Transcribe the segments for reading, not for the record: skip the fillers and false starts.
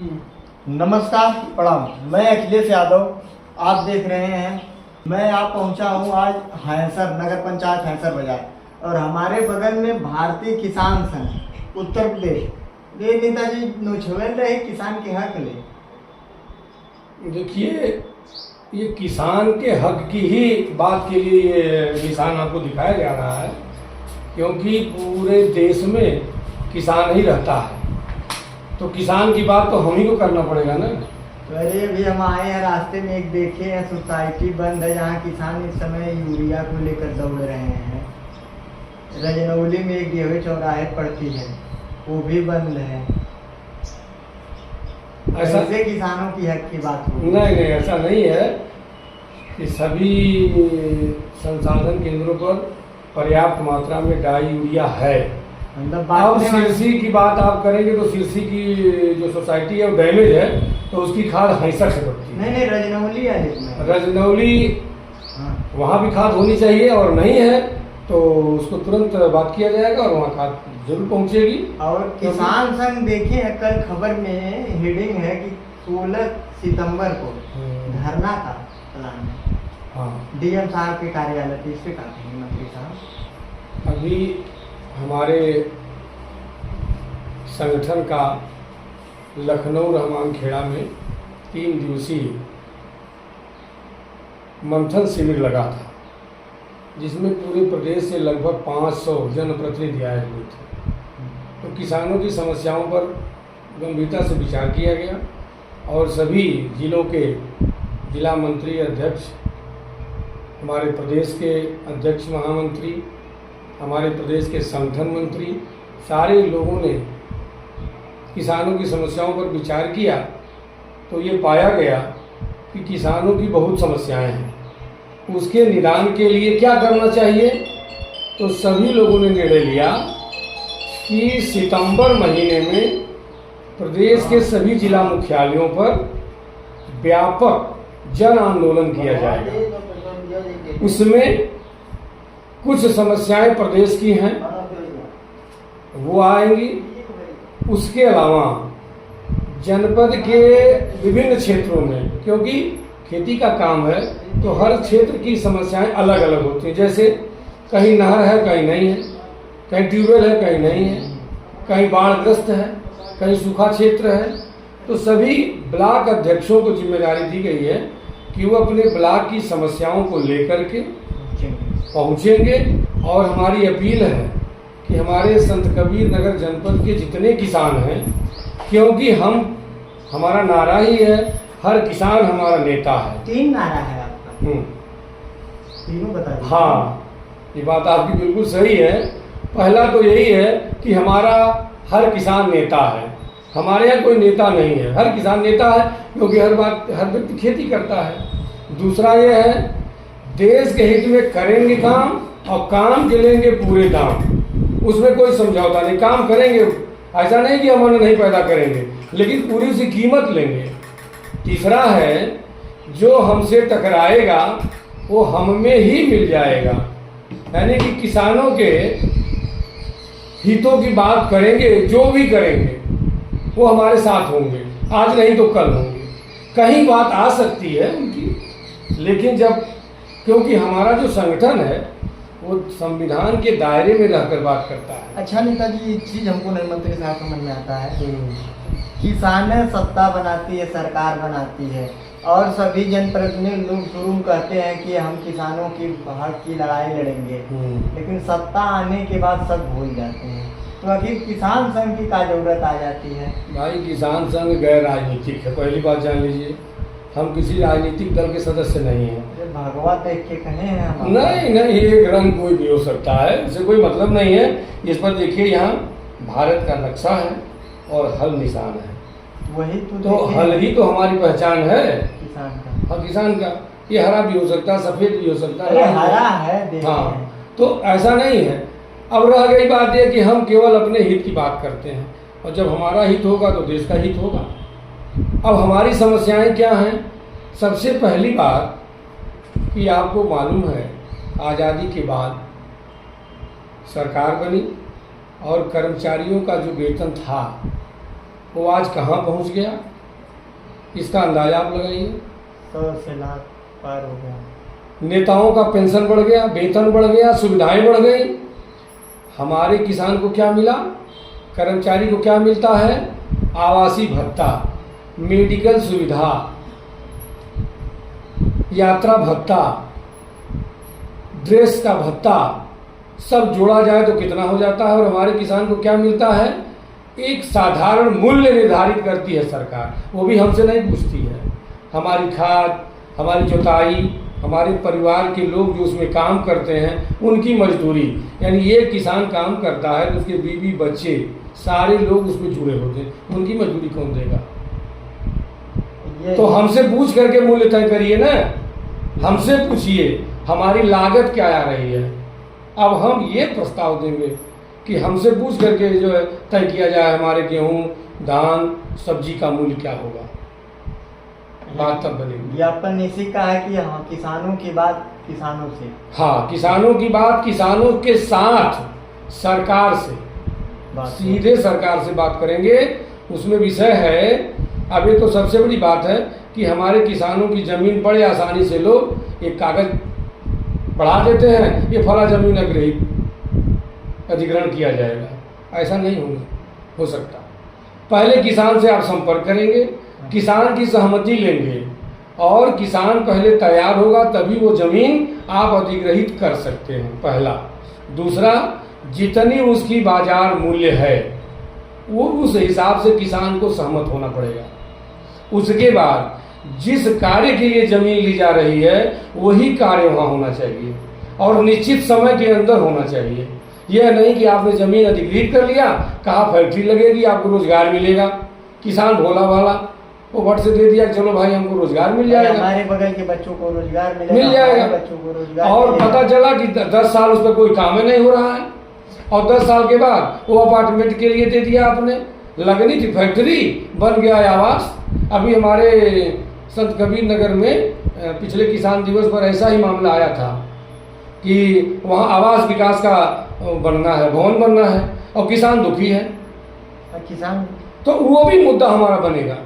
नमस्कार, प्रणाम। मैं अखिलेश यादव, आप देख रहे हैं। मैं यहाँ पहुँचा हूँ आज हैंसर नगर पंचायत हैंसर बाजार, और हमारे बगल में भारतीय किसान संघ उत्तर प्रदेश ये नेताजी नोचवेल रहे किसान के हक ले। देखिए, ये किसान के हक की ही बात के लिए ये निशान आपको दिखाया जा रहा है, क्योंकि पूरे देश में किसान ही रहता है, तो किसान की बात तो हम ही को करना पड़ेगा ना। अरे अभी हम आए हैं, रास्ते में एक देखे हैं सोसाइटी बंद है, जहाँ किसान इस समय यूरिया को लेकर दौड़ रहे हैं। रजनौली में एक गेहूं चौराहे पड़ती है, वो भी बंद है। ऐसे किसानों की हक की बात हो? नहीं, ऐसा नहीं है कि सभी संसाधन केंद्रों पर पर्याप्त मात्रा में डाई यूरिया है। मतलब अब सिरसी की बात आप करेंगे तो सिरसी की जो सोसाइटी है वो डैमेज है, तो उसकी खाद हैंसर से पड़ती है। नहीं, रजनौली है। रजनौली वहाँ भी खाद होनी चाहिए, और नहीं है तो उसको तुरंत बात किया जाएगा और वहाँ खाद जरूर पहुँचेगी। और किसान संघ देखे हैं, कल खबर में हेडिंग है कि 16 सितंबर को धरना का प्लान है। हाँ, डीएम साहब के कार्यालय पे। इस पे क्या कहेंगे मंत्री साहब? अभी हमारे संगठन का लखनऊ रहमानखेड़ा में 3 दिवसीय मंथन शिविर लगा था, जिसमें पूरे प्रदेश से लगभग 500 जनप्रतिनिधि आए हुए थे। तो किसानों की समस्याओं पर गंभीरता से विचार किया गया, और सभी जिलों के जिला मंत्री अध्यक्ष, हमारे प्रदेश के अध्यक्ष महामंत्री, हमारे प्रदेश के संगठन मंत्री, सारे लोगों ने किसानों की समस्याओं पर विचार किया। तो ये पाया गया कि किसानों की बहुत समस्याएं हैं। उसके निदान के लिए क्या करना चाहिए, तो सभी लोगों ने निर्णय लिया कि सितंबर महीने में प्रदेश के सभी जिला मुख्यालयों पर व्यापक जन आंदोलन किया जाएगा। उसमें कुछ समस्याएं प्रदेश की हैं, वो आएंगी। उसके अलावा जनपद के विभिन्न क्षेत्रों में, क्योंकि खेती का काम है, तो हर क्षेत्र की समस्याएं अलग अलग होती हैं। जैसे कहीं नहर है, कहीं नहीं है, कहीं ट्यूबवेल है, कहीं नहीं है, कहीं बाढ़ग्रस्त है, कहीं सूखा क्षेत्र है। तो सभी ब्लॉक अध्यक्षों को जिम्मेदारी दी गई है कि वो अपने ब्लॉक की समस्याओं को लेकर के पहुँचेंगे। और हमारी अपील है कि हमारे संत कबीर नगर जनपद के जितने किसान हैं, क्योंकि हमारा नारा ही है, हर किसान हमारा नेता है। 3 नारा है आपका? तीनों बता दीजिए। हाँ, ये बात आपकी बिल्कुल सही है। पहला तो यही है कि हमारा हर किसान नेता है। हमारे यहाँ कोई नेता नहीं है, हर किसान नेता है, क्योंकि हर व्यक्ति खेती करता है। दूसरा ये है, देश के हित में करेंगे काम, और काम के लेंगे पूरे दाम। उसमें कोई समझौता नहीं, काम करेंगे। ऐसा नहीं कि हम नहीं पैदा करेंगे, लेकिन पूरी उसकी कीमत लेंगे। तीसरा है, जो हमसे टकराएगा वो हम में ही मिल जाएगा, यानी कि किसानों के हितों की बात करेंगे, जो भी करेंगे वो हमारे साथ होंगे। आज नहीं तो कल होंगे। कहीं बात आ सकती है उनकी, लेकिन क्योंकि हमारा जो संगठन है वो संविधान के दायरे में रहकर बात करता है। अच्छा नेताजी, एक चीज हमको नहीं मंत्री साहब समझ में आता है, किसान सत्ता बनाती है, सरकार बनाती है, और सभी जनप्रतिनिधि लोग शुरू कहते हैं कि हम किसानों की हक की लड़ाई लड़ेंगे, लेकिन सत्ता आने के बाद सब भूल जाते हैं। तो आखिर किसान संघ की क्या जरूरत आ जाती है? भाई, किसान संघ गैर राजनीतिक है, पहली बात जान लीजिए। हम किसी राजनीतिक दल के सदस्य नहीं हैं। भगवा देख के कहे हैं? नहीं, एक रंग कोई भी हो सकता है, इससे कोई मतलब नहीं है। इस पर देखिए, यहाँ भारत का नक्शा है और हल निशान है। वही तो हल ही तो हमारी पहचान है किसान का। हाँ, किसान का। ये हरा भी हो सकता है, सफेद भी हो सकता है। हरा है। हाँ, तो ऐसा नहीं है। अब रह गई बात यह कि हम केवल अपने हित की बात करते हैं, और जब हमारा हित होगा तो देश का हित होगा। अब हमारी समस्याएं क्या हैं? सबसे पहली बात कि आपको मालूम है, आज़ादी के बाद सरकार बनी, और कर्मचारियों का जो वेतन था वो आज कहाँ पहुँच गया? इसका अंदाजा आप लगाइए। 100 से लाख पार हो गया। नेताओं का पेंशन बढ़ गया, वेतन बढ़ गया, सुविधाएं बढ़ गई। हमारे किसान को क्या मिला? कर्मचारी को क्या मिलता है? आवासीय भत्ता, मेडिकल सुविधा, यात्रा भत्ता, ड्रेस का भत्ता, सब जोड़ा जाए तो कितना हो जाता है? और हमारे किसान को क्या मिलता है? एक साधारण मूल्य निर्धारित करती है सरकार, वो भी हमसे नहीं पूछती है। हमारी खाद, हमारी जुताई, हमारे परिवार के लोग जो उसमें काम करते हैं उनकी मजदूरी, यानी ये किसान काम करता है तो उसके बीवी बच्चे सारे लोग उसमें जुड़े होते हैं, उनकी मजदूरी कौन देगा? तो हमसे पूछ करके मूल्य तय करिए ना, हमसे पूछिए हमारी लागत क्या आ रही है। अब हम ये प्रस्ताव देंगे कि हमसे पूछ करके जो है तय किया जाए हमारे गेहूं, धान, सब्जी का मूल्य क्या होगा, बात तब बनेगी। ज्ञापन इसी का है कि हाँ, किसानों की बात किसानों से। हाँ, किसानों की बात किसानों के साथ, सरकार से सीधे सरकार से बात करेंगे। उसमें विषय है, अब ये तो सबसे बड़ी बात है कि हमारे किसानों की जमीन बड़े आसानी से लोग एक कागज बढ़ा देते हैं, ये फला जमीन अधिग्रहण किया जाएगा। ऐसा नहीं हो सकता। पहले किसान से आप संपर्क करेंगे, किसान की सहमति लेंगे और किसान पहले तैयार होगा तभी वो जमीन आप अधिग्रहित कर सकते हैं, पहला। दूसरा, जितनी उसकी बाजार मूल्य है वो उस हिसाब से किसान को सहमत होना पड़ेगा। उसके बाद जिस कार्य के लिए जमीन ली जा रही है वही कार्य वहाँ होना चाहिए और निश्चित समय के अंदर होना चाहिए। यह नहीं कि आपने जमीन अधिग्रहित कर लिया, कहा फैक्ट्री लगेगी, आपको रोजगार मिलेगा, किसान भोला भाला वो भट से दे दिया, चलो भाई हमको रोजगार मिल जाएगा, हमारे बगल के बच्चों को रोजगार मिल जाएगा, बच्चों को रोजगार और पता चला कि 10 साल उस पर कोई काम ही नहीं हो रहा है और 10 साल के बाद वो अपार्टमेंट के लिए दे दिया आपने, लगनी थी फैक्ट्री, बन गया आवास। अभी हमारे संत कबीर नगर में पिछले किसान दिवस पर ऐसा ही मामला आया था कि वहाँ आवास विकास का बनना है, भवन बनना है और किसान दुखी है, किसान तो वो भी मुद्दा हमारा बनेगा।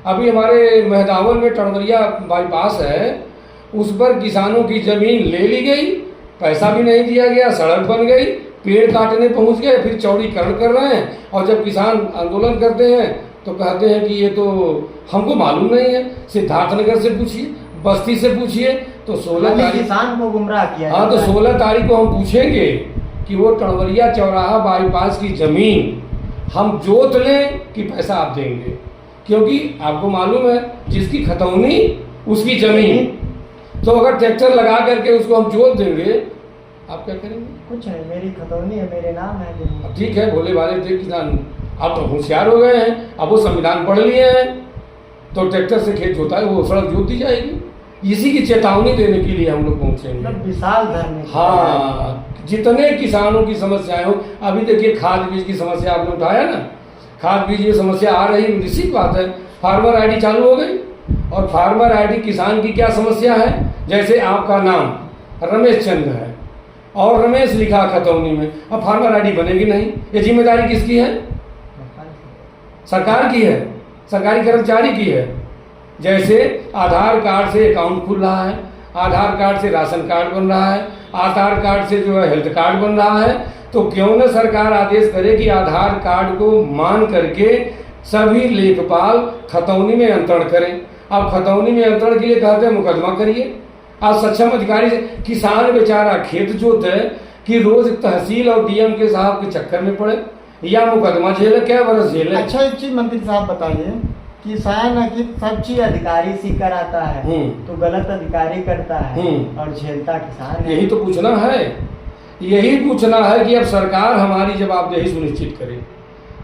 अभी हमारे मेहदावल में टणवरिया बाईपास है, उस पर किसानों की जमीन ले ली गई, पैसा भी नहीं दिया गया, सड़क बन गई, पेड़ काटने पहुंच गए, फिर चौड़ीकरण कर रहे हैं और जब किसान आंदोलन करते हैं तो कहते हैं कि ये तो हमको मालूम नहीं है। सिद्धार्थनगर से पूछिए, बस्ती से पूछिए, तो 16 तारीख किसान को गुमराह किया। हाँ, तो 16 तारीख को हम पूछेंगे कि वो टणवरिया चौराहा बाईपास की जमीन हम जोत लें कि पैसा आप देंगे, क्योंकि आपको मालूम है जिसकी खतौनी उसकी जमीन। तो अगर ट्रैक्टर लगा करके उसको हम जोत देंगे, आप क्या करेंगे? कुछ नहीं, मेरी खतौनी है, मेरे नाम है। अब ठीक है, भोले भाले थे किसान, अब तो होशियार हो गए हैं, अब वो संविधान पढ़ लिए हैं, तो ट्रैक्टर से खेत जोता है, वो सड़क जोत दी जाएगी। इसी की चेतावनी देने के लिए हम लोग पहुंचेंगे। विशाल धर्म। हाँ, जितने किसानों की समस्याएं हो, अभी देखिए खाद बीज की समस्या आपने उठाया ना, खाद बीज में समस्या आ रही, निश्चित बात है। फार्मर आईडी चालू हो गई और फार्मर आईडी किसान की क्या समस्या है? जैसे आपका नाम रमेश चंद्र है और रमेश लिखा खतौनी में, अब फार्मर आईडी बनेगी नहीं। ये जिम्मेदारी किसकी है? सरकार की है, सरकारी कर्मचारी की है। जैसे आधार कार्ड से अकाउंट खुल रहा है, आधार कार्ड से राशन कार्ड बन रहा है, आधार कार्ड से जो है हेल्थ कार्ड बन रहा है, तो क्यों न सरकार आदेश करे कि आधार कार्ड को मान करके सभी लेखपाल खतौनी में अंतरण करें। अब खतौनी में अंतरण के लिए कहते हैं मुकदमा करिए। आज सक्षम अधिकारी से किसान बेचारा खेत जोते कि रोज तहसील और डीएम के साहब के चक्कर में पड़े या मुकदमा झेले, क्या बरस झेले। अच्छा, एक चीज मंत्री साहब बताइए, किसान की सब चीज अधिकारी सी कराता है तो गलत अधिकारी करता है और झेलता किसान है। यही तो पूछना है, यही पूछना है कि अब सरकार हमारी जवाबदेही सुनिश्चित करे,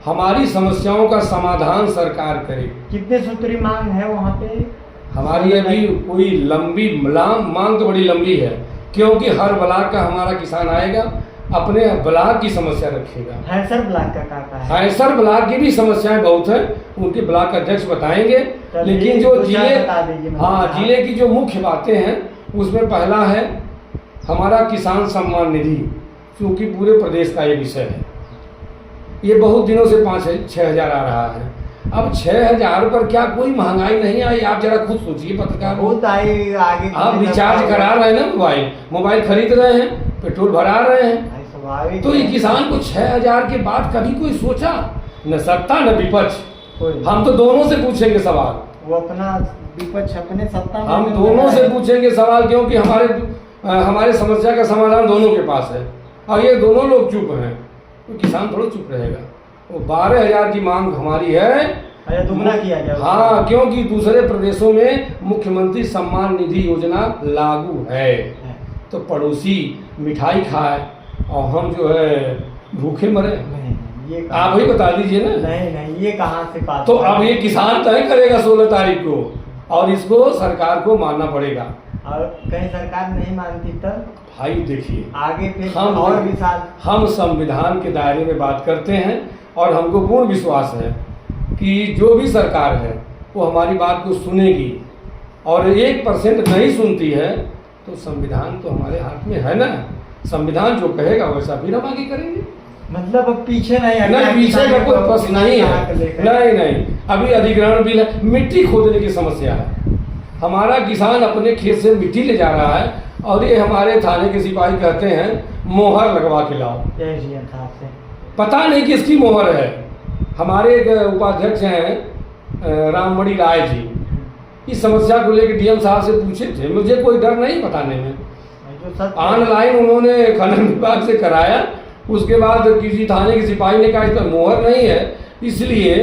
हमारी समस्याओं का समाधान सरकार करे। कितने सूत्री मांग है वहाँ पे? हमारी अभी कोई लंबी मांग तो बड़ी लंबी है, क्योंकि हर ब्लॉक का हमारा किसान आएगा, अपने ब्लॉक की समस्या रखेगा। हैसर ब्लॉक का कहता है, हैसर ब्लॉक की भी समस्याएं बहुत है, उनके ब्लॉक अध्यक्ष बताएंगे। लेकिन जो जिले की जो मुख्य बातें हैं उसमें पहला है हमारा किसान सम्मान निधि, क्योंकि पूरे प्रदेश का ये विषय है। ये बहुत दिनों से 5-6 हज़ार आ रहा है। अब 6,000 पर क्या कोई महंगाई नहीं आई? आप जरा खुद सोचिए पत्रकार, बहुत आई आगे। आप रिचार्ज करा रहे हैं ना, मोबाइल खरीद रहे हैं, पेट्रोल भरा रहे हैं, स्वाभाविक। तो ये किसान को 6,000 के बाद कभी कोई सोचा? न सत्ता न विपक्ष। हम तो दोनों से पूछेंगे सवाल, वो अपना विपक्ष अपने सत्ता में, हम दोनों से पूछेंगे सवाल, क्योंकि हमारे समस्या का समाधान दोनों के पास है। और ये दोनों लोग चुप हैं, तो किसान थोड़ा चुप रहेगा। वो 12,000 की मांग हमारी है, दुगना किया गया। हाँ, क्योंकि दूसरे प्रदेशों में मुख्यमंत्री सम्मान निधि योजना लागू है, तो पड़ोसी मिठाई खाए और हम जो है भूखे मरे। ये आप ही बता दीजिए ना। नहीं, ये कहाँ से बात? तो अब ये किसान तय करेगा 16 तारीख को, और इसको सरकार को मानना पड़ेगा। और कहीं सरकार नहीं मानती तब भाई देखिए, आगे फिर और भी साल। हम संविधान के दायरे में बात करते हैं, और हमको पूर्ण विश्वास है कि जो भी सरकार है वो हमारी बात को सुनेगी, और 1% नहीं सुनती है तो संविधान तो हमारे हाथ में है ना। संविधान जो कहेगा वैसा फिर हम आगे करेंगे। मतलब अब पीछे नहीं है? नहीं, पीछे का कोई प्रश्न नहीं है। नहीं, अभी अधिग्रहण बिल है, मिट्टी खोदने की समस्या है। हमारा किसान अपने खेत से मिट्टी ले जा रहा है, और ये हमारे थाने के सिपाही कहते हैं मोहर लगवा के लाओ। पता नहीं किसकी मोहर है। हमारे एक उपाध्यक्ष हैं राममणि राय जी, इस समस्या को लेकर डीएम साहब से पूछे थे, मुझे कोई डर नहीं बताने में। ऑनलाइन उन्होंने खनन विभाग से कराया, उसके बाद किसी थाने के सिपाही ने कहा इस पर मोहर नहीं है, इसलिए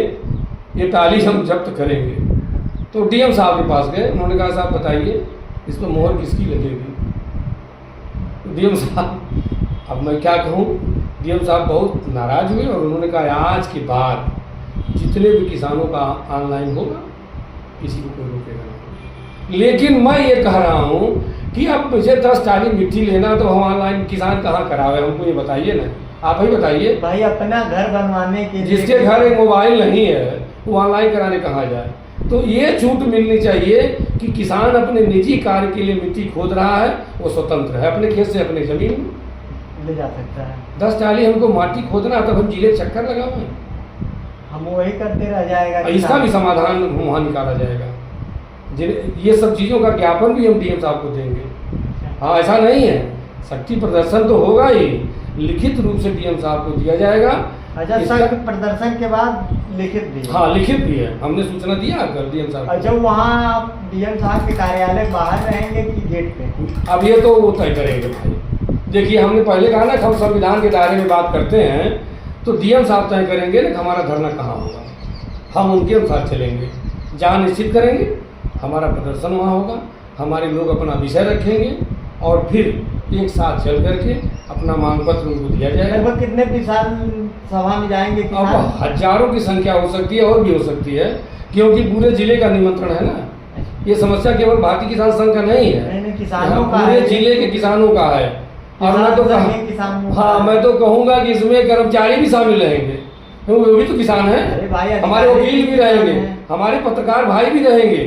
ये टाली हम जब्त करेंगे। तो डीएम साहब के पास गए, उन्होंने कहा साहब बताइए इस पर मोहर किसकी लगेगी? डीएम साहब, अब मैं क्या कहूँ, डीएम साहब बहुत नाराज हुए, और उन्होंने कहा आज के बाद जितने भी किसानों का ऑनलाइन होगा किसी को कोई रोकेगा नहीं। लेकिन मैं ये कह रहा हूँ कि अब मुझे 10 टाली मिट्टी लेना, तो हम ऑनलाइन किसान कहाँ करावे? हमको ये बताइए ना, आप ही बताइए। भाई अपना घर बनवाने के लिए जिसके घर एक मोबाइल नहीं है वो ऑनलाइन कराने कहाँ जाए? तो ये छूट मिलनी चाहिए कि किसान अपने निजी कार्य के लिए मिट्टी खोद रहा है, वो स्वतंत्र है, अपने खेत से अपने जमीन ले जा सकता है। 10 टाली हमको माटी खोदना, तब हम जिले चक्कर लगावे, हम वही करते रह जाएगा। इसका भी समाधान वहाँ निकाला जाएगा। ये सब चीज़ों का ज्ञापन भी हम डीएम साहब को देंगे। हाँ, ऐसा नहीं है, शक्ति प्रदर्शन तो होगा ही, लिखित रूप से डीएम साहब को दिया जाएगा। अच्छा, शक्ति प्रदर्शन के बाद लिखित भी? हाँ, लिखित भी है, हमने सूचना दिया कर डीएम साहब। अच्छा, वहाँ आप डीएम साहब के कार्यालय बाहर रहेंगे कि गेट पे? अब ये तो वो तय करेंगे भाई। देखिए, हमने पहले कहा ना कि हम संविधान के दायरे में बात करते हैं, तो डीएम साहब तय करेंगे ना कि हमारा धरना कहाँ होगा, हम उनके अनुसार चलेंगे, जहाँ निश्चित करेंगे हमारा प्रदर्शन वहाँ होगा, हमारे लोग अपना विषय रखेंगे, और फिर एक साथ चल करके अपना मांग पत्र उनको दिया जाएगा। लगभग कितने किसान सभा में जाएंगे? अब हजारों की संख्या हो सकती है, और भी हो सकती है, क्योंकि पूरे जिले का निमंत्रण है ना। ये समस्या केवल भारतीय किसान संघ का नहीं है, किसानों का, पूरे जिले के किसानों का है। और मैं तो हाँ, मैं तो कहूँगा कि इसमें कर्मचारी भी शामिल रहेंगे, क्योंकि वो भी तो किसान हैं, हमारे वकील भी रहेंगे, हमारे पत्रकार भाई भी रहेंगे,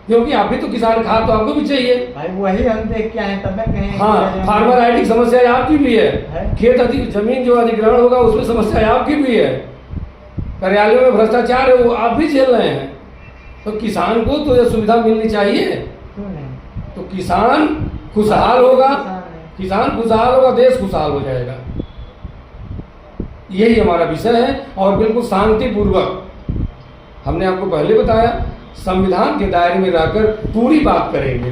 क्योंकि आप भी तो किसान, खाद तो आपको भी चाहिए भाई। वही हम देख के आए, तब कहें। हाँ, फार्मर आईडी समस्या आपकी भी है, खेत जमीन जो अधिग्रहण होगा उसमें समस्या आपकी भी है, कार्यालयों में भ्रष्टाचार है वो आप भी झेल रहे हैं। तो किसान को तो यह सुविधा मिलनी चाहिए, तो किसान खुशहाल होगा, किसान खुशहाल होगा, देश खुशहाल हो जाएगा। यही हमारा विषय है, और बिल्कुल शांतिपूर्वक हमने आपको पहले बताया, संविधान के दायरे में रहकर पूरी बात करेंगे।